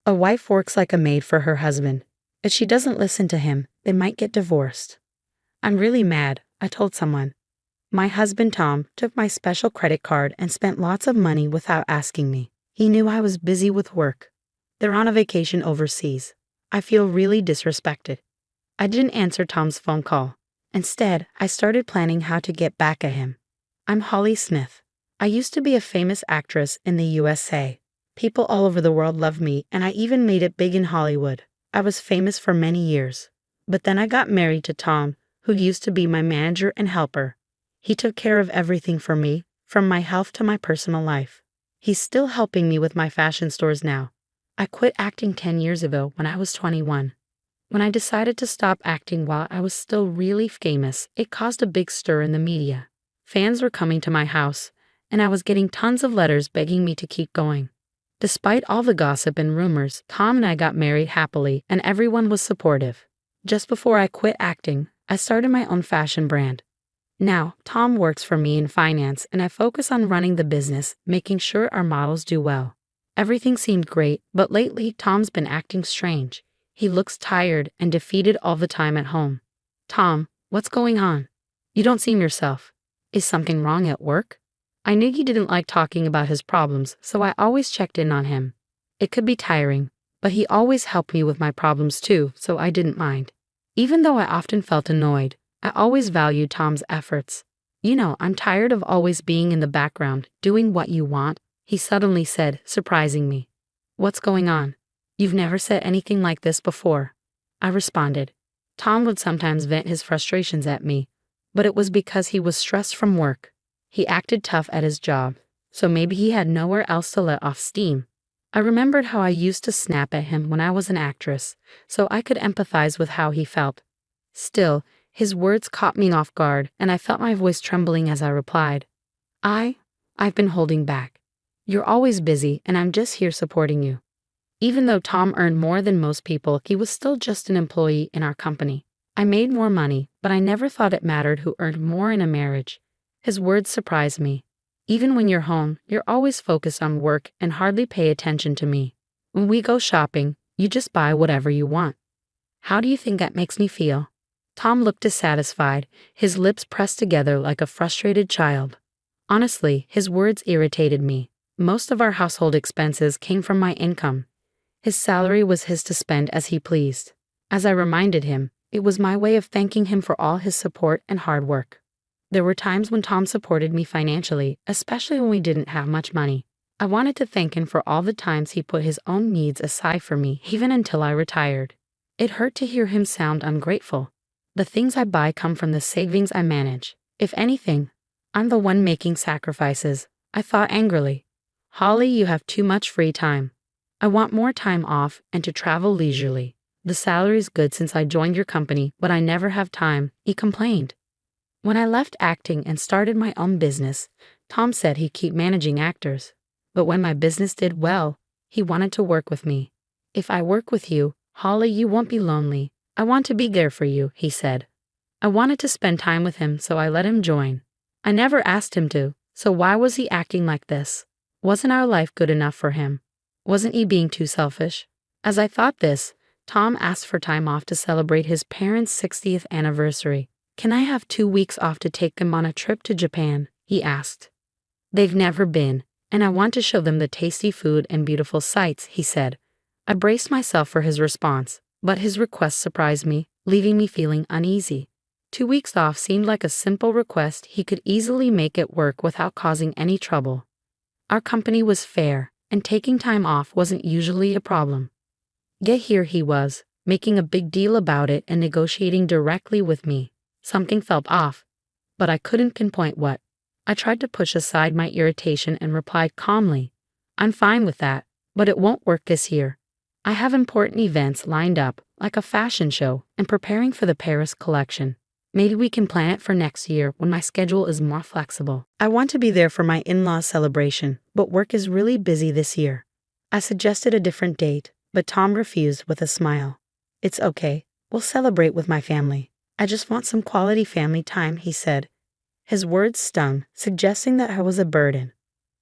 A wife works like a maid for her husband. If she doesn't listen to him, they might get divorced. I'm really mad, I told someone. My husband Tom took my special credit card and spent lots of money without asking me. He knew I was busy with work. They're on a vacation overseas. I feel really disrespected. I didn't answer Tom's phone call. Instead, I started planning how to get back at him. I'm Holly Smith. I used to be a famous actress in the USA. People all over the world love me, and I even made it big in Hollywood. I was famous for many years. But then I got married to Tom, who used to be my manager and helper. He took care of everything for me, from my health to my personal life. He's still helping me with my fashion stores now. I quit acting 10 years ago when I was 21. When I decided to stop acting while I was still really famous, it caused a big stir in the media. Fans were coming to my house, and I was getting tons of letters begging me to keep going. Despite all the gossip and rumors, Tom and I got married happily, and everyone was supportive. Just before I quit acting, I started my own fashion brand. Now, Tom works for me in finance, and I focus on running the business, making sure our models do well. Everything seemed great, but lately Tom's been acting strange. He looks tired and defeated all the time at home. Tom, what's going on? You don't seem yourself. Is something wrong at work? I knew he didn't like talking about his problems, so I always checked in on him. It could be tiring, but he always helped me with my problems too, so I didn't mind. Even though I often felt annoyed, I always valued Tom's efforts. I'm tired of always being in the background, doing what you want, he suddenly said, surprising me. What's going on? You've never said anything like this before. I responded. Tom would sometimes vent his frustrations at me, but it was because he was stressed from work. He acted tough at his job, so maybe he had nowhere else to let off steam. I remembered how I used to snap at him when I was an actress, so I could empathize with how he felt. Still, his words caught me off guard, and I felt my voice trembling as I replied. I've been holding back. You're always busy, and I'm just here supporting you. Even though Tom earned more than most people, he was still just an employee in our company. I made more money, but I never thought it mattered who earned more in a marriage. His words surprised me. Even when you're home, you're always focused on work and hardly pay attention to me. When we go shopping, you just buy whatever you want. How do you think that makes me feel? Tom looked dissatisfied, his lips pressed together like a frustrated child. Honestly, his words irritated me. Most of our household expenses came from my income. His salary was his to spend as he pleased. As I reminded him, it was my way of thanking him for all his support and hard work. There were times when Tom supported me financially, especially when we didn't have much money. I wanted to thank him for all the times he put his own needs aside for me, even until I retired. It hurt to hear him sound ungrateful. The things I buy come from the savings I manage. If anything, I'm the one making sacrifices, I thought angrily. Holly, you have too much free time. I want more time off and to travel leisurely. The salary's good since I joined your company, but I never have time, he complained. When I left acting and started my own business, Tom said he'd keep managing actors. But when my business did well, he wanted to work with me. If I work with you, Holly, you won't be lonely. I want to be there for you, he said. I wanted to spend time with him, so I let him join. I never asked him to, so why was he acting like this? Wasn't our life good enough for him? Wasn't he being too selfish? As I thought this, Tom asked for time off to celebrate his parents' 60th anniversary. Can I have 2 weeks off to take them on a trip to Japan? He asked. They've never been, and I want to show them the tasty food and beautiful sights, he said. I braced myself for his response, but his request surprised me, leaving me feeling uneasy. 2 weeks off seemed like a simple request he could easily make it work without causing any trouble. Our company was fair, and taking time off wasn't usually a problem. Yet here he was, making a big deal about it and negotiating directly with me. Something felt off, but I couldn't pinpoint what. I tried to push aside my irritation and replied calmly, I'm fine with that, but it won't work this year. I have important events lined up, like a fashion show, and preparing for the Paris collection. Maybe we can plan it for next year when my schedule is more flexible. I want to be there for my in-laws' celebration, but work is really busy this year. I suggested a different date, but Tom refused with a smile. It's okay, we'll celebrate with my family. I just want some quality family time, he said. His words stung, suggesting that I was a burden.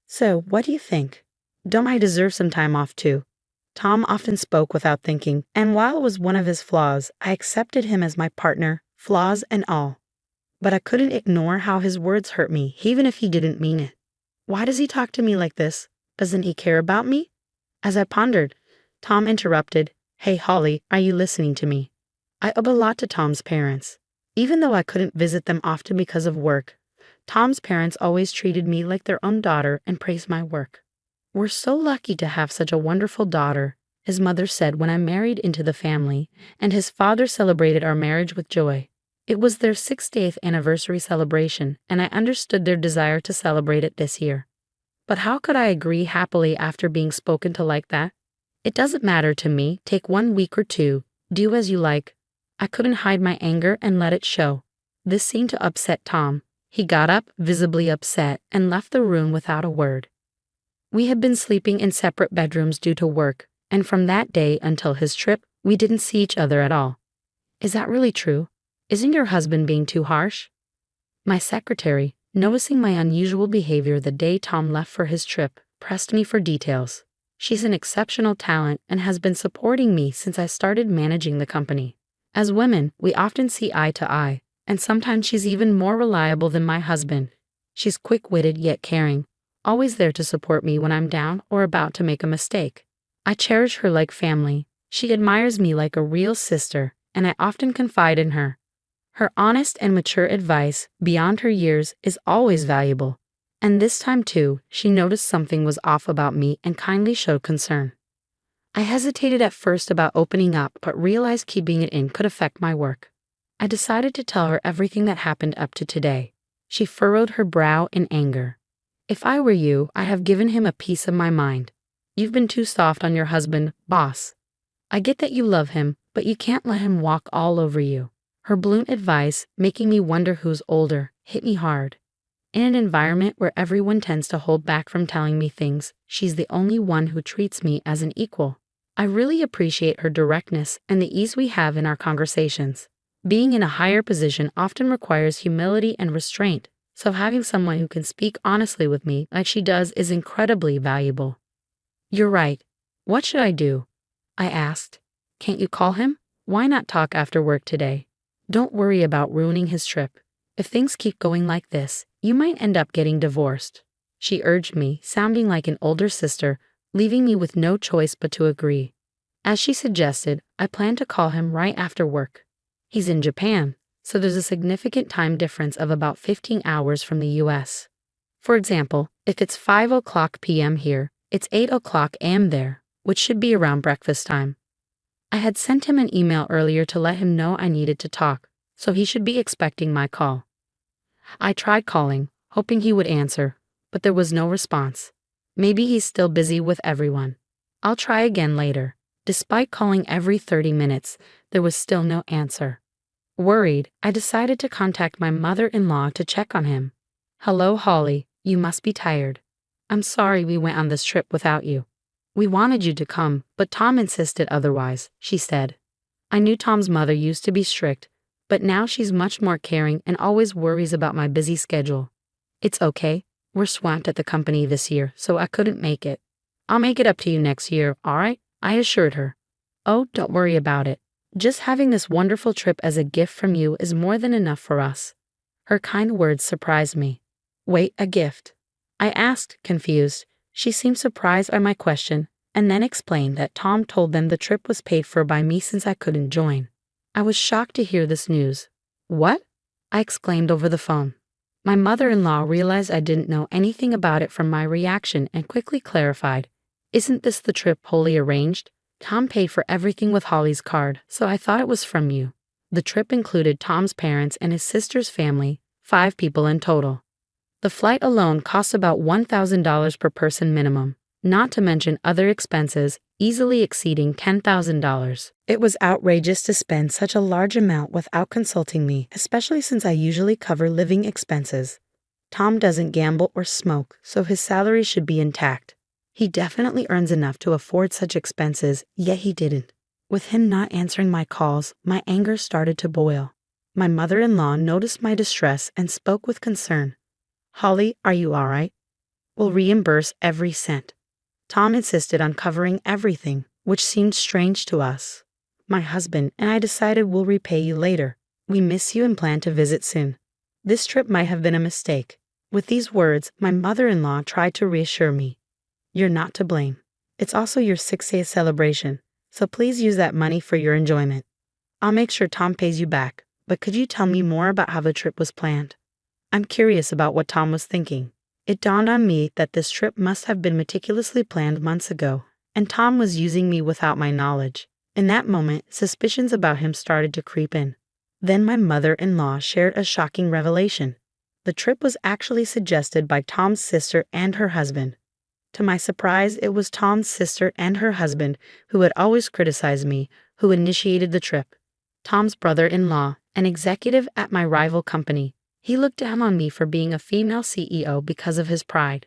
So, what do you think? Don't I deserve some time off too? Tom often spoke without thinking, and while it was one of his flaws, I accepted him as my partner, flaws and all. But I couldn't ignore how his words hurt me, even if he didn't mean it. Why does he talk to me like this? Doesn't he care about me? As I pondered, Tom interrupted. Hey Holly, are you listening to me? I owe a lot to Tom's parents. Even though I couldn't visit them often because of work, Tom's parents always treated me like their own daughter and praised my work. We're so lucky to have such a wonderful daughter, his mother said when I married into the family, and his father celebrated our marriage with joy. It was their 60th anniversary celebration, and I understood their desire to celebrate it this year. But how could I agree happily after being spoken to like that? It doesn't matter to me, take 1 week or 2, do as you like. I couldn't hide my anger and let it show. This seemed to upset Tom. He got up, visibly upset, and left the room without a word. We had been sleeping in separate bedrooms due to work, and from that day until his trip, we didn't see each other at all. Is that really true? Isn't your husband being too harsh? My secretary, noticing my unusual behavior the day Tom left for his trip, pressed me for details. She's an exceptional talent and has been supporting me since I started managing the company. As women, we often see eye to eye, and sometimes she's even more reliable than my husband. She's quick-witted yet caring, always there to support me when I'm down or about to make a mistake. I cherish her like family. She admires me like a real sister, and I often confide in her. Her honest and mature advice, beyond her years, is always valuable. And this time too, she noticed something was off about me and kindly showed concern. I hesitated at first about opening up, but realized keeping it in could affect my work. I decided to tell her everything that happened up to today. She furrowed her brow in anger. If I were you, I'd have given him a piece of my mind. You've been too soft on your husband, boss. I get that you love him, but you can't let him walk all over you. Her blunt advice, making me wonder who's older, hit me hard. In an environment where everyone tends to hold back from telling me things, she's the only one who treats me as an equal. I really appreciate her directness and the ease we have in our conversations. Being in a higher position often requires humility and restraint, so having someone who can speak honestly with me like she does is incredibly valuable. You're right. What should I do? I asked. Can't you call him? Why not talk after work today? Don't worry about ruining his trip. If things keep going like this, you might end up getting divorced. She urged me, sounding like an older sister, leaving me with no choice but to agree. As she suggested, I plan to call him right after work. He's in Japan, so there's a significant time difference of about 15 hours from the US. For example, if it's 5:00 p.m. here, it's 8:00 a.m. there, which should be around breakfast time. I had sent him an email earlier to let him know I needed to talk, so he should be expecting my call. I tried calling, hoping he would answer, but there was no response. Maybe he's still busy with everyone. I'll try again later. Despite calling every 30 minutes, there was still no answer. Worried, I decided to contact my mother-in-law to check on him. Hello, Holly, you must be tired. I'm sorry we went on this trip without you. We wanted you to come, but Tom insisted otherwise, she said. I knew Tom's mother used to be strict, but now she's much more caring and always worries about my busy schedule. It's okay. We're swamped at the company this year, so I couldn't make it. I'll make it up to you next year, all right? I assured her. Oh, don't worry about it. Just having this wonderful trip as a gift from you is more than enough for us. Her kind words surprised me. Wait, a gift? I asked, confused. She seemed surprised by my question, and then explained that Tom told them the trip was paid for by me since I couldn't join. I was shocked to hear this news. What? I exclaimed over the phone. My mother-in-law realized I didn't know anything about it from my reaction and quickly clarified. Isn't this the trip wholly arranged? Tom paid for everything with Holly's card, so I thought it was from you. The trip included Tom's parents and his sister's family, 5 people in total. The flight alone cost about $1,000 per person minimum, not to mention other expenses, easily exceeding $10,000. It was outrageous to spend such a large amount without consulting me, especially since I usually cover living expenses. Tom doesn't gamble or smoke, so his salary should be intact. He definitely earns enough to afford such expenses, yet he didn't. With him not answering my calls, my anger started to boil. My mother-in-law noticed my distress and spoke with concern. Holly, are you all right? We'll reimburse every cent. Tom insisted on covering everything, which seemed strange to us. My husband and I decided we'll repay you later. We miss you and plan to visit soon. This trip might have been a mistake. With these words, my mother-in-law tried to reassure me. You're not to blame. It's also your 6th-day celebration, so please use that money for your enjoyment. I'll make sure Tom pays you back, but could you tell me more about how the trip was planned? I'm curious about what Tom was thinking. It dawned on me that this trip must have been meticulously planned months ago, and Tom was using me without my knowledge. In that moment, suspicions about him started to creep in. Then my mother-in-law shared a shocking revelation. The trip was actually suggested by Tom's sister and her husband. To my surprise, it was Tom's sister and her husband, who had always criticized me, who initiated the trip. Tom's brother-in-law, an executive at my rival company, he looked down on me for being a female CEO because of his pride.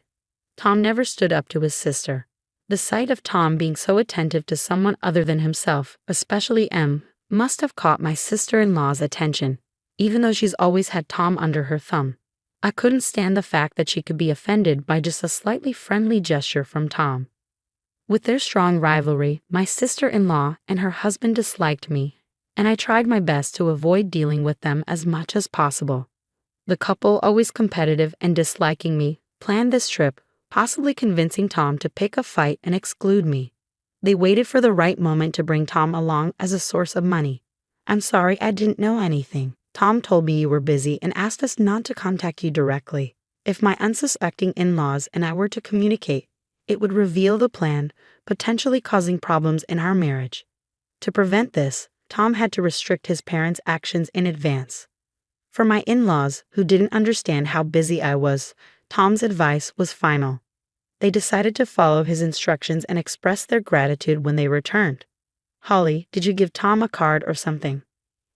Tom never stood up to his sister. The sight of Tom being so attentive to someone other than himself, especially M, must have caught my sister-in-law's attention, even though she's always had Tom under her thumb. I couldn't stand the fact that she could be offended by just a slightly friendly gesture from Tom. With their strong rivalry, my sister-in-law and her husband disliked me, and I tried my best to avoid dealing with them as much as possible. The couple, always competitive and disliking me, planned this trip, possibly convincing Tom to pick a fight and exclude me. They waited for the right moment to bring Tom along as a source of money. I'm sorry, I didn't know anything. Tom told me you were busy and asked us not to contact you directly. If my unsuspecting in-laws and I were to communicate, it would reveal the plan, potentially causing problems in our marriage. To prevent this, Tom had to restrict his parents' actions in advance. For my in-laws, who didn't understand how busy I was, Tom's advice was final. They decided to follow his instructions and express their gratitude when they returned. Holly, did you give Tom a card or something?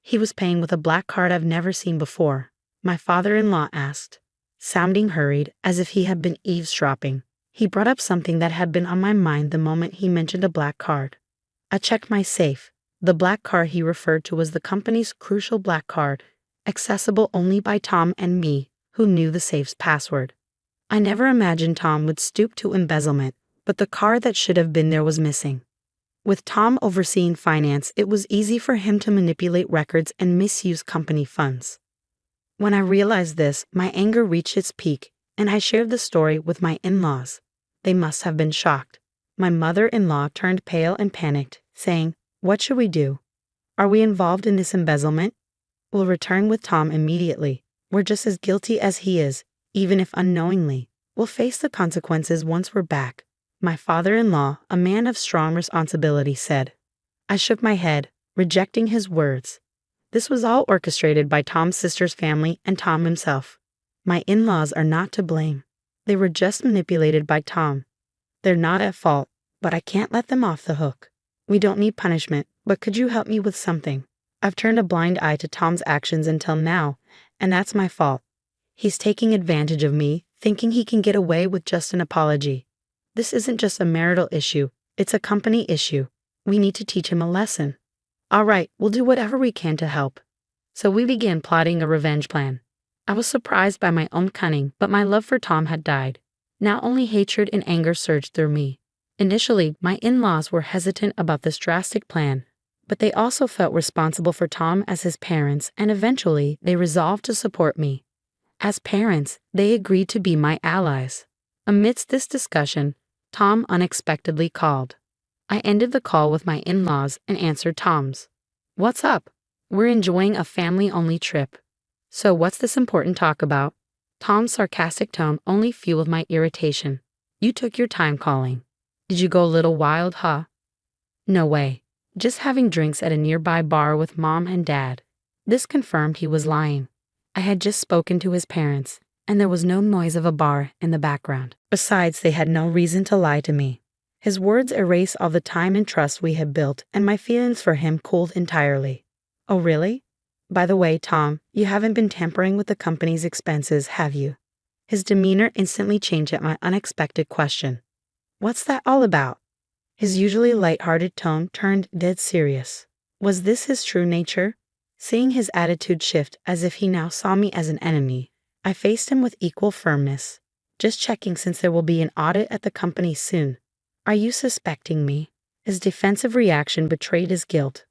He was paying with a black card I've never seen before, my father-in-law asked, sounding hurried as if he had been eavesdropping. He brought up something that had been on my mind the moment he mentioned a black card. I checked my safe. The black card he referred to was the company's crucial black card, accessible only by Tom and me, who knew the safe's password. I never imagined Tom would stoop to embezzlement, but the card that should have been there was missing. With Tom overseeing finance, it was easy for him to manipulate records and misuse company funds. When I realized this, my anger reached its peak, and I shared the story with my in-laws. They must have been shocked. My mother-in-law turned pale and panicked, saying, "What should we do? Are we involved in this embezzlement? We'll return with Tom immediately. We're just as guilty as he is, even if unknowingly. We'll face the consequences once we're back." My father-in-law, a man of strong responsibility, said. I shook my head, rejecting his words. This was all orchestrated by Tom's sister's family and Tom himself. My in-laws are not to blame. They were just manipulated by Tom. They're not at fault, but I can't let them off the hook. We don't need punishment, but could you help me with something? I've turned a blind eye to Tom's actions until now, and that's my fault. He's taking advantage of me, thinking he can get away with just an apology. This isn't just a marital issue, it's a company issue. We need to teach him a lesson. All right, we'll do whatever we can to help. So we began plotting a revenge plan. I was surprised by my own cunning, but my love for Tom had died. Now only hatred and anger surged through me. Initially, my in-laws were hesitant about this drastic plan, but they also felt responsible for Tom as his parents, and eventually they resolved to support me. As parents, they agreed to be my allies. Amidst this discussion, Tom unexpectedly called. I ended the call with my in-laws and answered Tom's. What's up? We're enjoying a family-only trip. So what's this important talk about? Tom's sarcastic tone only fueled my irritation. You took your time calling. Did you go a little wild, huh? No way. Just having drinks at a nearby bar with Mom and Dad. This confirmed he was lying. I had just spoken to his parents, and there was no noise of a bar in the background. Besides, they had no reason to lie to me. His words erased all the time and trust we had built, and my feelings for him cooled entirely. Oh, really? By the way, Tom, you haven't been tampering with the company's expenses, have you? His demeanor instantly changed at my unexpected question. What's that all about? His usually light-hearted tone turned dead serious. Was this his true nature? Seeing his attitude shift as if he now saw me as an enemy, I faced him with equal firmness. Just checking since there will be an audit at the company soon. Are you suspecting me? His defensive reaction betrayed his guilt.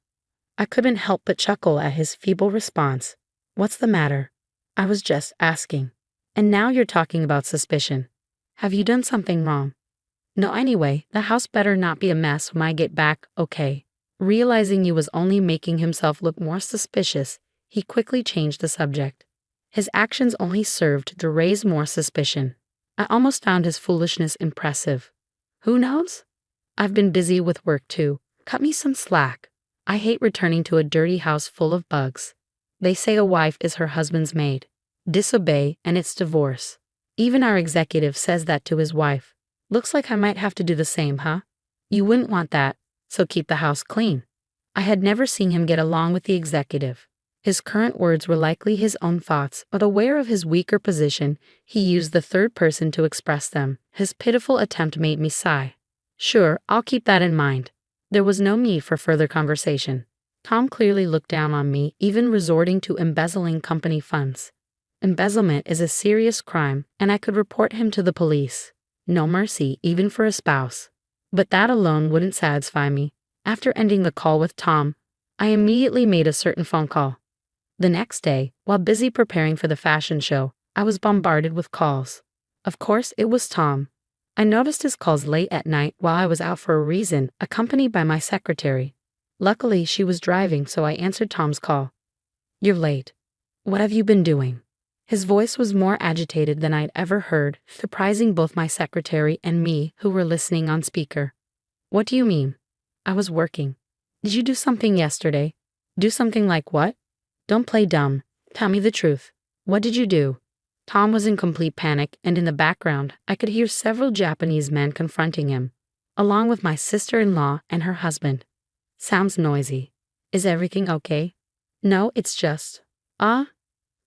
I couldn't help but chuckle at his feeble response. What's the matter? I was just asking. And now you're talking about suspicion. Have you done something wrong? No, anyway, the house better not be a mess when I get back, okay? Realizing he was only making himself look more suspicious, he quickly changed the subject. His actions only served to raise more suspicion. I almost found his foolishness impressive. Who knows? I've been busy with work too. Cut me some slack. I hate returning to a dirty house full of bugs. They say a wife is her husband's maid. Disobey and it's divorce. Even our executive says that to his wife. Looks like I might have to do the same, huh? You wouldn't want that, so keep the house clean. I had never seen him get along with the executive. His current words were likely his own thoughts, but aware of his weaker position, he used the third person to express them. His pitiful attempt made me sigh. Sure, I'll keep that in mind. There was no need for further conversation. Tom clearly looked down on me, even resorting to embezzling company funds. Embezzlement is a serious crime, and I could report him to the police. No mercy, even for a spouse. But that alone wouldn't satisfy me. After ending the call with Tom, I immediately made a certain phone call. The next day, while busy preparing for the fashion show, I was bombarded with calls. Of course, it was Tom. I noticed his calls late at night while I was out for a reason, accompanied by my secretary. Luckily, she was driving, so I answered Tom's call. You're late. What have you been doing? His voice was more agitated than I'd ever heard, surprising both my secretary and me, who were listening on speaker. What do you mean? I was working. Did you do something yesterday? Do something like what? Don't play dumb. Tell me the truth. What did you do? Tom was in complete panic, and in the background, I could hear several Japanese men confronting him, along with my sister-in-law and her husband. Sounds noisy. Is everything okay? No, it's just...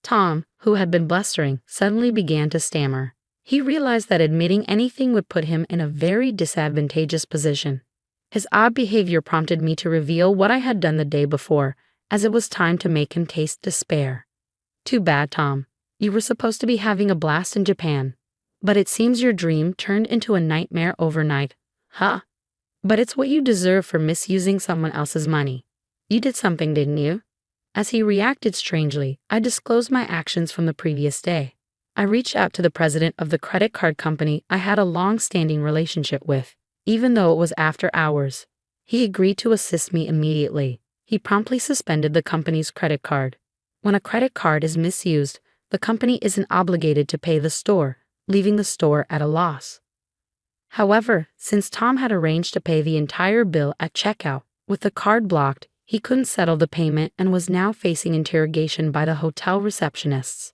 Tom, who had been blustering, suddenly began to stammer. He realized that admitting anything would put him in a very disadvantageous position. His odd behavior prompted me to reveal what I had done the day before, as it was time to make him taste despair. Too bad, Tom. You were supposed to be having a blast in Japan. But it seems your dream turned into a nightmare overnight. Huh? But it's what you deserve for misusing someone else's money. You did something, didn't you? As he reacted strangely, I disclosed my actions from the previous day. I reached out to the president of the credit card company I had a long-standing relationship with, even though it was after hours. He agreed to assist me immediately. He promptly suspended the company's credit card. When a credit card is misused, the company isn't obligated to pay the store, leaving the store at a loss. However, since Tom had arranged to pay the entire bill at checkout, with the card blocked, he couldn't settle the payment and was now facing interrogation by the hotel receptionists.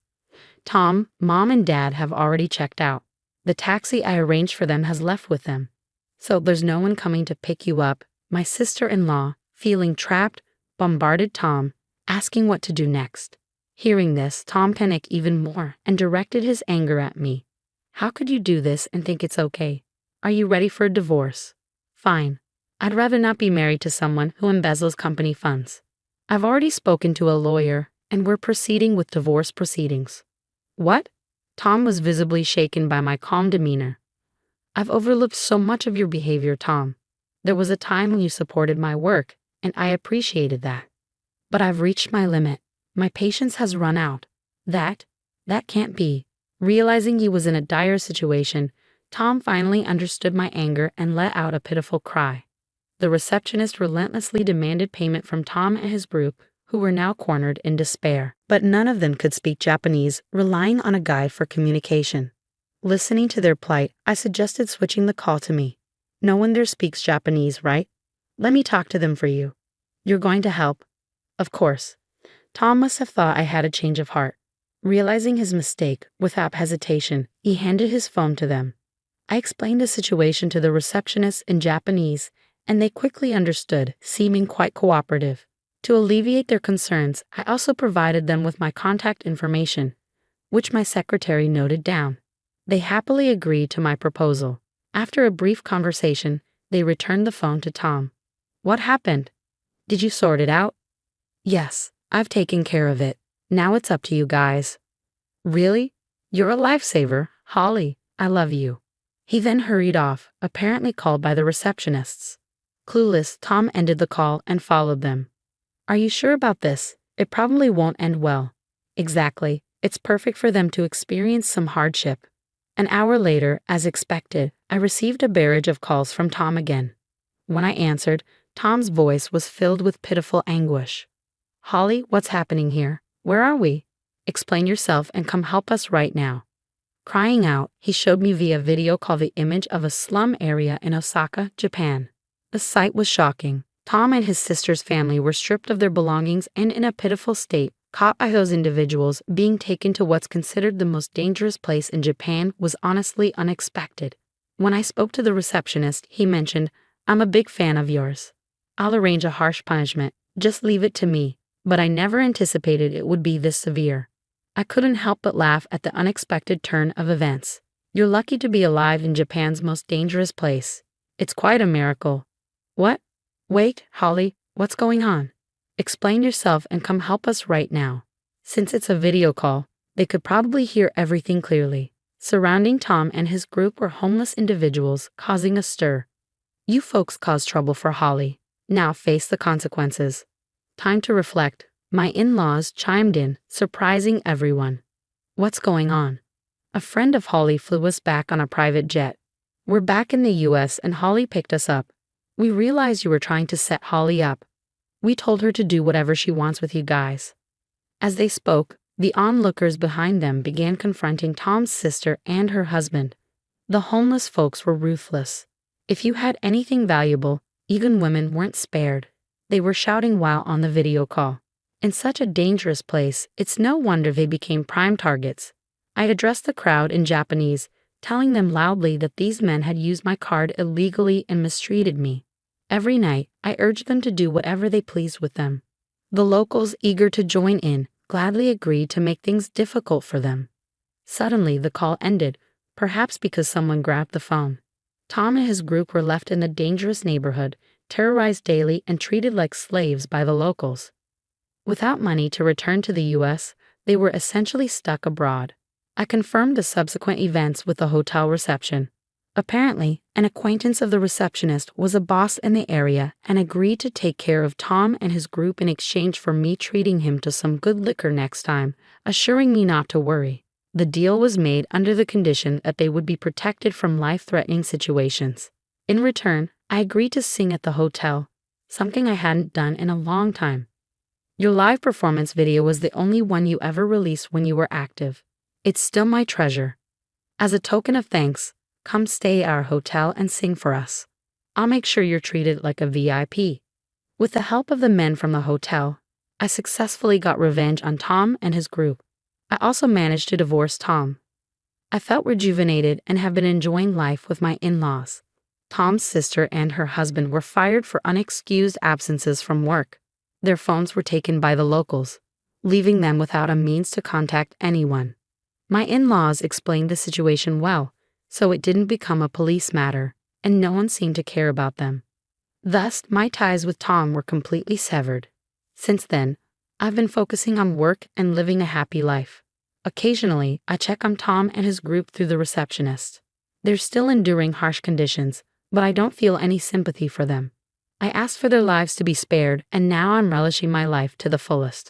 Tom, Mom, and Dad have already checked out. The taxi I arranged for them has left with them. So there's no one coming to pick you up. My sister-in-law, feeling trapped, bombarded Tom, asking what to do next. Hearing this, Tom panicked even more and directed his anger at me. How could you do this and think it's okay? Are you ready for a divorce? Fine. I'd rather not be married to someone who embezzles company funds. I've already spoken to a lawyer, and we're proceeding with divorce proceedings. What? Tom was visibly shaken by my calm demeanor. I've overlooked so much of your behavior, Tom. There was a time when you supported my work, and I appreciated that. But I've reached my limit. My patience has run out. That can't be. Realizing he was in a dire situation, Tom finally understood my anger and let out a pitiful cry. The receptionist relentlessly demanded payment from Tom and his group, who were now cornered in despair. But none of them could speak Japanese, relying on a guide for communication. Listening to their plight, I suggested switching the call to me. No one there speaks Japanese, right? Let me talk to them for you. You're going to help? Of course. Tom must have thought I had a change of heart. Realizing his mistake, without hesitation, he handed his phone to them. I explained the situation to the receptionists in Japanese, and they quickly understood, seeming quite cooperative. To alleviate their concerns, I also provided them with my contact information, which my secretary noted down. They happily agreed to my proposal. After a brief conversation, they returned the phone to Tom. What happened? Did you sort it out? Yes, I've taken care of it. Now it's up to you guys. Really? You're a lifesaver, Holly. I love you. He then hurried off, apparently called by the receptionists. Clueless, Tom ended the call and followed them. Are you sure about this? It probably won't end well. Exactly. It's perfect for them to experience some hardship. An hour later, as expected, I received a barrage of calls from Tom again. When I answered, Tom's voice was filled with pitiful anguish. Holly, what's happening here? Where are we? Explain yourself and come help us right now. Crying out, he showed me via video call the image of a slum area in Osaka, Japan. The sight was shocking. Tom and his sister's family were stripped of their belongings and in a pitiful state. Caught by those individuals, being taken to what's considered the most dangerous place in Japan was honestly unexpected. When I spoke to the receptionist, he mentioned, I'm a big fan of yours. I'll arrange a harsh punishment, just leave it to me. But I never anticipated it would be this severe. I couldn't help but laugh at the unexpected turn of events. You're lucky to be alive in Japan's most dangerous place. It's quite a miracle. What? Wait, Holly, what's going on? Explain yourself and come help us right now. Since it's a video call, they could probably hear everything clearly. Surrounding Tom and his group were homeless individuals, causing a stir. You folks caused trouble for Holly. Now face the consequences. Time to reflect. My in-laws chimed in, surprising everyone. What's going on? A friend of Holly flew us back on a private jet. We're back in the US and Holly picked us up. We realized you were trying to set Holly up. We told her to do whatever she wants with you guys. As they spoke, the onlookers behind them began confronting Tom's sister and her husband. The homeless folks were ruthless. If you had anything valuable, even women weren't spared. They were shouting while on the video call. In such a dangerous place, it's no wonder they became prime targets. I addressed the crowd in Japanese, telling them loudly that these men had used my card illegally and mistreated me. Every night, I urged them to do whatever they pleased with them. The locals, eager to join in, gladly agreed to make things difficult for them. Suddenly, the call ended, perhaps because someone grabbed the phone. Tom and his group were left in a dangerous neighborhood, terrorized daily and treated like slaves by the locals. Without money to return to the US, they were essentially stuck abroad. I confirmed the subsequent events with the hotel reception. Apparently, an acquaintance of the receptionist was a boss in the area and agreed to take care of Tom and his group in exchange for me treating him to some good liquor next time, assuring me not to worry. The deal was made under the condition that they would be protected from life-threatening situations. In return, I agreed to sing at the hotel, something I hadn't done in a long time. Your live performance video was the only one you ever released when you were active. It's still my treasure. As a token of thanks, come stay at our hotel and sing for us. I'll make sure you're treated like a VIP. With the help of the men from the hotel, I successfully got revenge on Tom and his group. I also managed to divorce Tom. I felt rejuvenated and have been enjoying life with my in-laws. Tom's sister and her husband were fired for unexcused absences from work. Their phones were taken by the locals, leaving them without a means to contact anyone. My in-laws explained the situation well, so it didn't become a police matter, and no one seemed to care about them. Thus, my ties with Tom were completely severed. Since then, I've been focusing on work and living a happy life. Occasionally, I check on Tom and his group through the receptionist. They're still enduring harsh conditions, but I don't feel any sympathy for them. I asked for their lives to be spared, and now I'm relishing my life to the fullest.